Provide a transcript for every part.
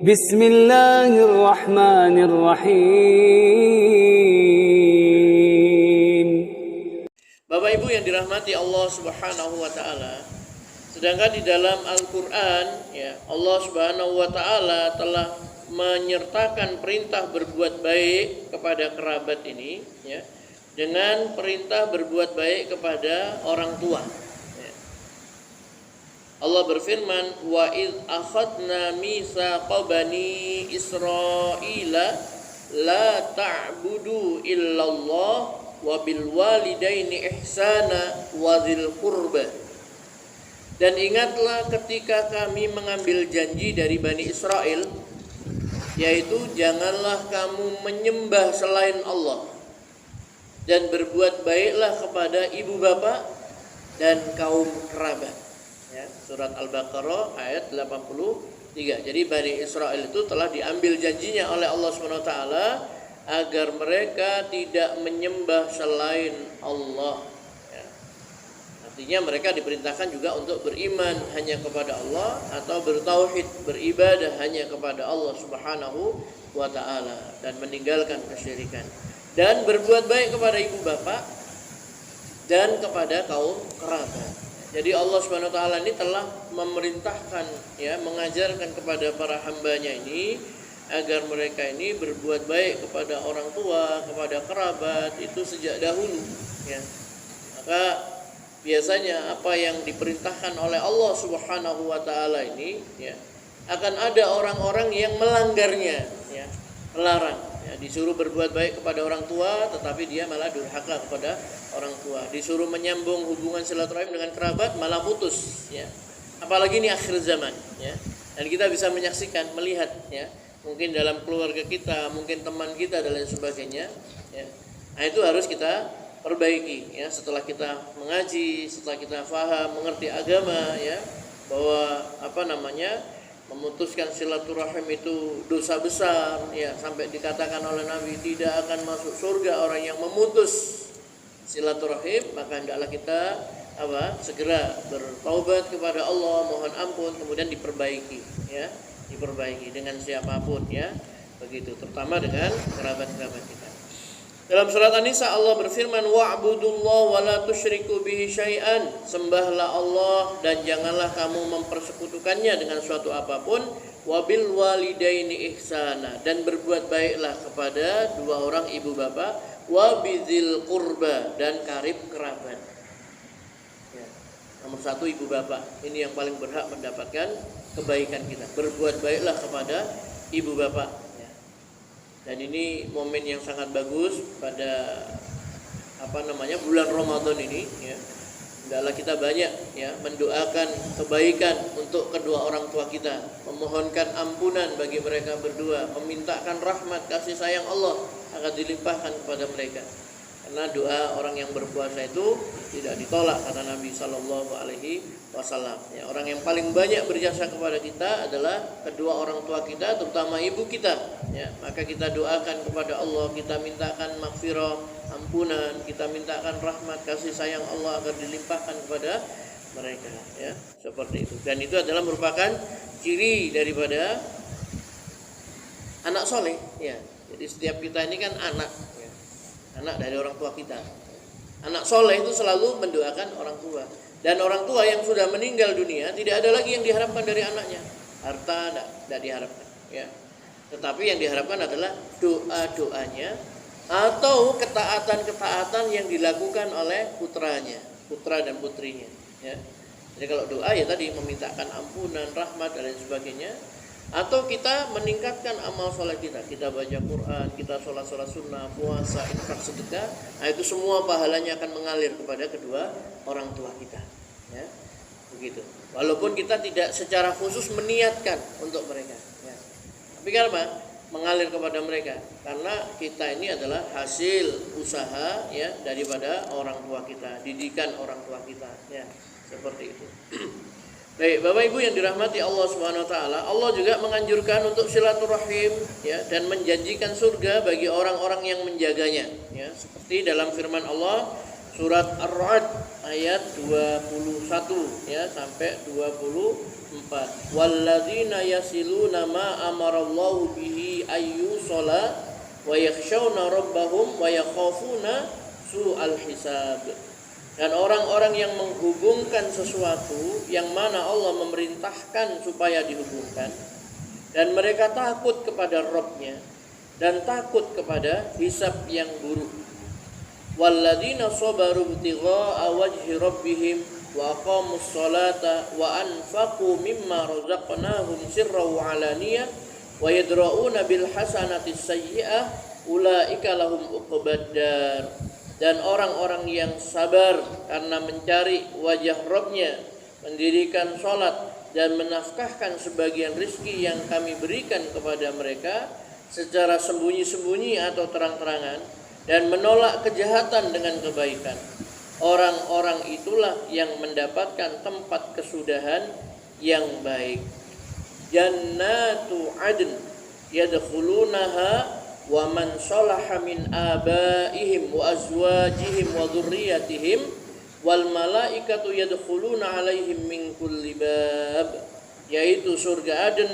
بسم الله الرحمن الرحيم. Bapak Ibu yang dirahmati Allah Subhanahu wa taala, sedangkan di dalam Al-Qur'an ya, Allah Subhanahu wa taala telah menyertakan perintah berbuat baik kepada kerabat ini ya, dengan perintah berbuat baik kepada orang tua. Allah berfirman, wa id akhadna mitsaqa bani Israila la ta'budu illallah wa bil walidaini ihsana wa dzil qurba. Dan ingatlah ketika kami mengambil janji dari Bani Israel, yaitu janganlah kamu menyembah selain Allah, dan berbuat baiklah kepada ibu bapak dan kaum kerabat. Ya, surat Al-Baqarah ayat 83. Jadi Bani Israel itu telah diambil janjinya oleh Allah SWT agar mereka tidak menyembah selain Allah ya. Artinya mereka diperintahkan juga untuk beriman hanya kepada Allah, atau bertauhid, beribadah hanya kepada Allah Subhanahu wa ta'ala, dan meninggalkan kesyirikan, dan berbuat baik kepada ibu bapak dan kepada kaum kerabat. Jadi Allah Subhanahu wa taala ini telah memerintahkan ya, mengajarkan kepada para hambanya ini agar mereka ini berbuat baik kepada orang tua, kepada kerabat itu sejak dahulu ya. Maka biasanya apa yang diperintahkan oleh Allah Subhanahu wa taala ini ya, akan ada orang-orang yang melanggarnya ya, melarang ya, disuruh berbuat baik kepada orang tua tetapi dia malah durhaka kepada orang tua, disuruh menyambung hubungan silaturahim dengan kerabat malah putus ya. Apalagi ini akhir zaman ya. Dan kita bisa menyaksikan, melihat ya, mungkin dalam keluarga kita, mungkin teman kita dan lain sebagainya ya. Nah, itu harus kita perbaiki ya, setelah kita mengaji, setelah kita faham, mengerti agama ya, bahwa memutuskan silaturahim itu dosa besar ya, sampai dikatakan oleh Nabi tidak akan masuk surga orang yang memutus silaturahim. Maka hendaklah kita segera bertaubat kepada Allah, mohon ampun, kemudian diperbaiki ya, diperbaiki dengan siapapun ya, begitu, terutama dengan kerabat-kerabat kita. Dalam surat An-Nisa Allah berfirman, wa'budullaha wa la tusyriku bihi syai'an, sembahlah Allah dan janganlah kamu mempersekutukannya dengan suatu apapun, wa bil walidaini ihsana, dan berbuat baiklah kepada dua orang ibu bapak, wa bidzil qurba, dan karib kerabat ya. Nomor satu ibu bapak, ini yang paling berhak mendapatkan kebaikan kita. Berbuat baiklah kepada ibu bapak. Dan ini momen yang sangat bagus pada bulan Ramadan ini ya. Hendaklah kita banyak ya mendoakan kebaikan untuk kedua orang tua kita, memohonkan ampunan bagi mereka berdua, memintakan rahmat kasih sayang Allah akan dilimpahkan kepada mereka. Karena doa orang yang berpuasa itu tidak ditolak kata Nabi Sallallahu Alaihi Wasallam. Ya, orang yang paling banyak berjasa kepada kita adalah kedua orang tua kita, terutama ibu kita. Ya, maka kita doakan kepada Allah, kita mintakan maghfirah, ampunan, kita mintakan rahmat kasih sayang Allah agar dilimpahkan kepada mereka. Ya, seperti itu. Dan itu adalah merupakan ciri daripada anak soleh. Ya, jadi setiap kita ini kan anak dari orang tua kita. Anak soleh itu selalu mendoakan orang tua. Dan orang tua yang sudah meninggal dunia tidak ada lagi yang diharapkan dari anaknya. Harta tidak diharapkan ya. Tetapi yang diharapkan adalah doa-doanya atau ketaatan-ketaatan yang dilakukan oleh putra dan putrinya ya. Jadi kalau doa ya tadi memintakan ampunan, rahmat dan lain sebagainya. Atau kita meningkatkan amal soleh kita baca Quran, kita sholat sunnah, puasa, infak, sedekah. Nah itu semua pahalanya akan mengalir kepada kedua orang tua kita ya. Begitu. Walaupun kita tidak secara khusus meniatkan untuk mereka ya. Tapi kenapa? Mengalir kepada mereka karena kita ini adalah hasil usaha ya daripada orang tua kita, didikan orang tua kita ya, seperti itu. Baik, Bapak Ibu yang dirahmati Allah Subhanahu wa taala, Allah juga menganjurkan untuk silaturahim ya, dan menjanjikan surga bagi orang-orang yang menjaganya ya. Seperti dalam firman Allah surat Ar-Ra'd ayat 21 ya sampai 24 4. Walladzina yasiluna ma amarallahu bihi ayyusala wa yakhshawna rabbahum wa yakhafuna su'al hisab. Dan orang-orang yang menghubungkan sesuatu yang mana Allah memerintahkan supaya dihubungkan, dan mereka takut kepada Rabb-nya dan takut kepada hisab yang buruk. Walladzina sabaru ibtigha'a wajhi rabbihim wa aqamus salata wa anfaqu mimma razaqnahum sirran wa 'alaniyah wa yadra'una bil hasanati sayyi'ah ulaika lahum uqbad dar. Dan orang-orang yang sabar karena mencari wajah Rabb-nya, mendirikan sholat dan menafkahkan sebagian rizki yang kami berikan kepada mereka secara sembunyi-sembunyi atau terang-terangan, dan menolak kejahatan dengan kebaikan, orang-orang itulah yang mendapatkan tempat kesudahan yang baik. Jannatu adn yadkhulunaha wa man salaha min abaihim wa azwajihim wa dzurriyyatihim wal malaikatu yadkhuluna alaihim min kulli bab, yaitu surga Aden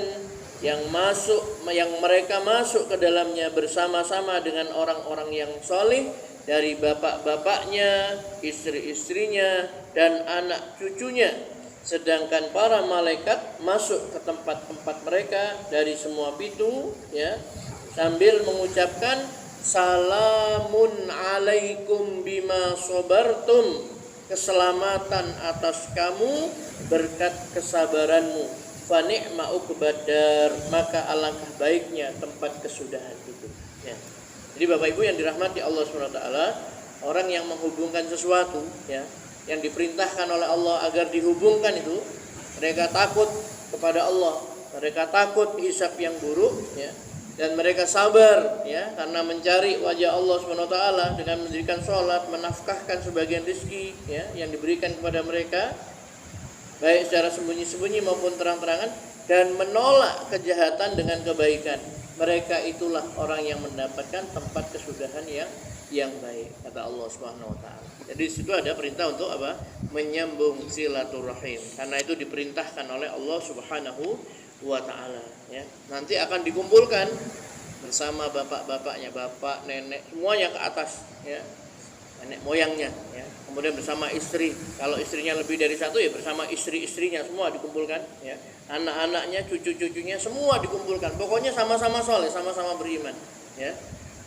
yang mereka masuk ke dalamnya bersama-sama dengan orang-orang yang saleh dari bapak-bapaknya, istri-istrinya, dan anak cucunya. Sedangkan para malaikat masuk ke tempat-tempat mereka dari semua pintu, ya, sambil mengucapkan salamun alaikum bima sabartum, keselamatan atas kamu berkat kesabaranmu, fa ni'ma uqbad dar, maka alangkah baiknya tempat kesudahan itu, ya. Jadi Bapak Ibu yang dirahmati Allah SWT, orang yang menghubungkan sesuatu, ya, yang diperintahkan oleh Allah agar dihubungkan itu, mereka takut kepada Allah, mereka takut hisab yang buruk, ya, dan mereka sabar, ya, karena mencari wajah Allah SWT dengan mendirikan sholat, menafkahkan sebagian rezeki, ya, yang diberikan kepada mereka, baik secara sembunyi-sembunyi maupun terang-terangan, dan menolak kejahatan dengan kebaikan. Mereka itulah orang yang mendapatkan tempat kesudahan yang baik, kata Allah Subhanahu wa taala. Jadi di situ ada perintah untuk apa? Menyambung silaturahim. Karena itu diperintahkan oleh Allah Subhanahu wa taala, ya. Nanti akan dikumpulkan bersama bapak-bapaknya, bapak, nenek, semuanya ke atas, ya. Nenek moyangnya, ya. Kemudian bersama istri. Kalau istrinya lebih dari satu, ya bersama istri-istrinya semua dikumpulkan, ya. Anak-anaknya, cucu-cucunya semua dikumpulkan. Pokoknya sama-sama soleh, sama-sama beriman, ya.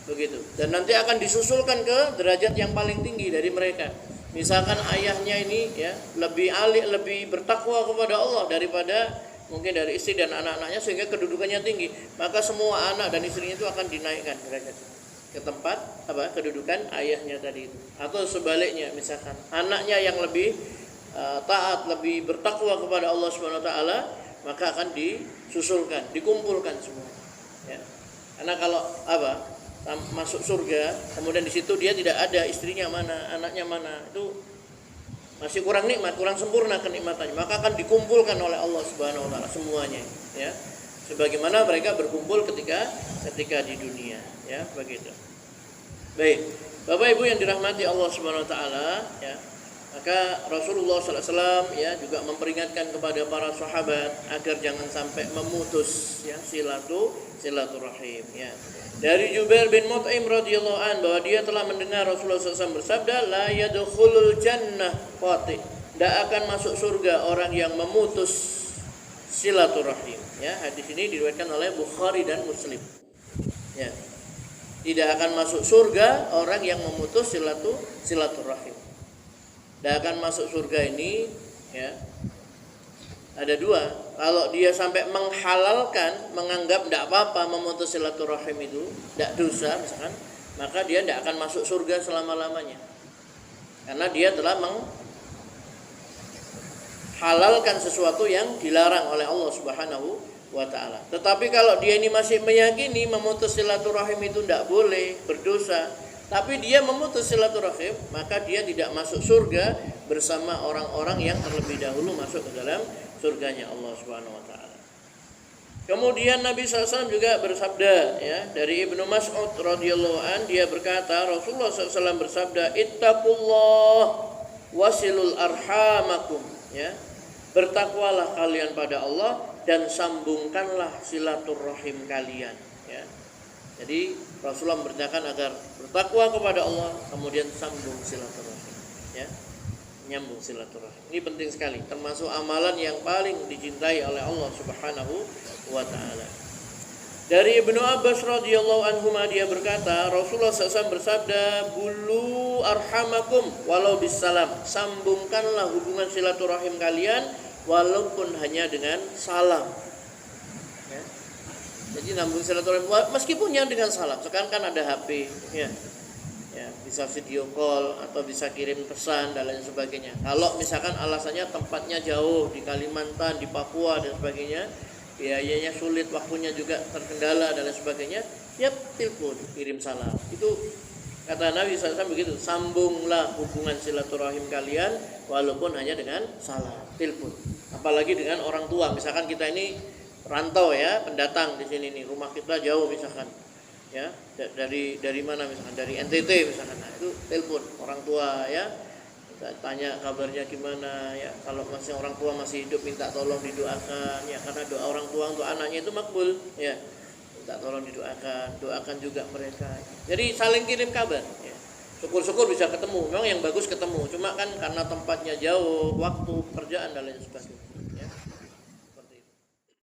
Begitu. Dan nanti akan disusulkan ke derajat yang paling tinggi dari mereka. Misalkan ayahnya ini, ya, lebih alim, lebih bertakwa kepada Allah daripada mungkin dari istri dan anak-anaknya, sehingga kedudukannya tinggi, maka semua anak dan istrinya itu akan dinaikkan derajat ke tempat apa? Kedudukan ayahnya tadi itu. Atau sebaliknya, misalkan anaknya yang lebih taat, lebih bertakwa kepada Allah Subhanahu wa taala, maka akan disusulkan, dikumpulkan semua, ya. Karena kalau apa? Masuk surga, kemudian di situ dia tidak ada istrinya mana, anaknya mana, itu masih kurang nikmat, kurang sempurna kenikmatannya, maka akan dikumpulkan oleh Allah Subhanahu wa taala semuanya, ya. Sebagaimana mereka berkumpul ketika di dunia, ya, begitu. Baik, Bapak Ibu yang dirahmati Allah Subhanahu wa taala, ya. Maka Rasulullah SAW, ya, juga memperingatkan kepada para sahabat agar jangan sampai memutus, ya, silaturahim, ya. Dari Jubair bin Mut'im radhiyallahu an, bahwa dia telah mendengar Rasulullah SAW bersabda, la yadkhulul jannah qati, tidak akan masuk surga orang yang memutus silaturahim, ya. Hadis ini diriwayatkan oleh Bukhari dan Muslim, ya. Tidak akan masuk surga orang yang memutus silaturahim. Tidak akan masuk surga ini, ya, ada dua. Kalau dia sampai menghalalkan, menganggap tidak apa-apa memutus silaturahim itu, tidak dosa misalkan, maka dia tidak akan masuk surga selama-lamanya, karena dia telah menghalalkan sesuatu yang dilarang oleh Allah Subhanahu wa ta'ala. Tetapi kalau dia ini masih meyakini memutus silaturahim itu tidak boleh, berdosa, tapi dia memutus silaturahim, maka dia tidak masuk surga bersama orang-orang yang terlebih dahulu masuk ke dalam surganya Allah Subhanahu wa taala. Kemudian Nabi SAW juga bersabda, ya, dari Ibnu Mas'ud radhiyallahu an, dia berkata, Rasulullah SAW bersabda, ittaqullah wasilul arhamakum, ya. bertakwalah kalian pada Allah dan sambungkanlah silaturahim kalian, ya. Jadi Rasulullah memberitakan agar bertakwa kepada Allah, kemudian sambung silaturahim, ya. Nyambung silaturahim. Ini penting sekali, termasuk amalan yang paling dicintai oleh Allah Subhanahu wa taala. Dari Ibnu Abbas radhiyallahu anhu dia berkata, Rasulullah SAW bersabda, "Bulu arhamakum walau bisalam." Sambungkanlah hubungan silaturahim kalian walaupun hanya dengan salam. Ya. Jadi sambung silaturahim meskipun yang dengan salam. Sekarang kan ada HP, ya. Ya, bisa video call atau bisa kirim pesan dan lain sebagainya. Kalau misalkan alasannya tempatnya jauh di Kalimantan, di Papua dan sebagainya, biayanya sulit, waktunya juga terkendala dan lain sebagainya, ya telepon, kirim salam. Itu kata Nabi SAW begitu, sambunglah hubungan silaturahim kalian walaupun hanya dengan salam, telepon. Apalagi dengan orang tua, misalkan kita ini rantau ya, pendatang di sini nih, rumah kita jauh misalkan. Ya, dari mana misalkan, dari NTT misalkan, nah, itu telepon orang tua ya, kita tanya kabarnya gimana ya, kalau masih orang tua masih hidup minta tolong didoakan ya, karena doa orang tua untuk anaknya itu makbul ya, minta tolong doakan juga mereka. Jadi saling kirim kabar ya. Syukur-syukur bisa ketemu, memang yang bagus ketemu, cuma kan karena tempatnya jauh, waktu, pekerjaan dan lain sebagainya.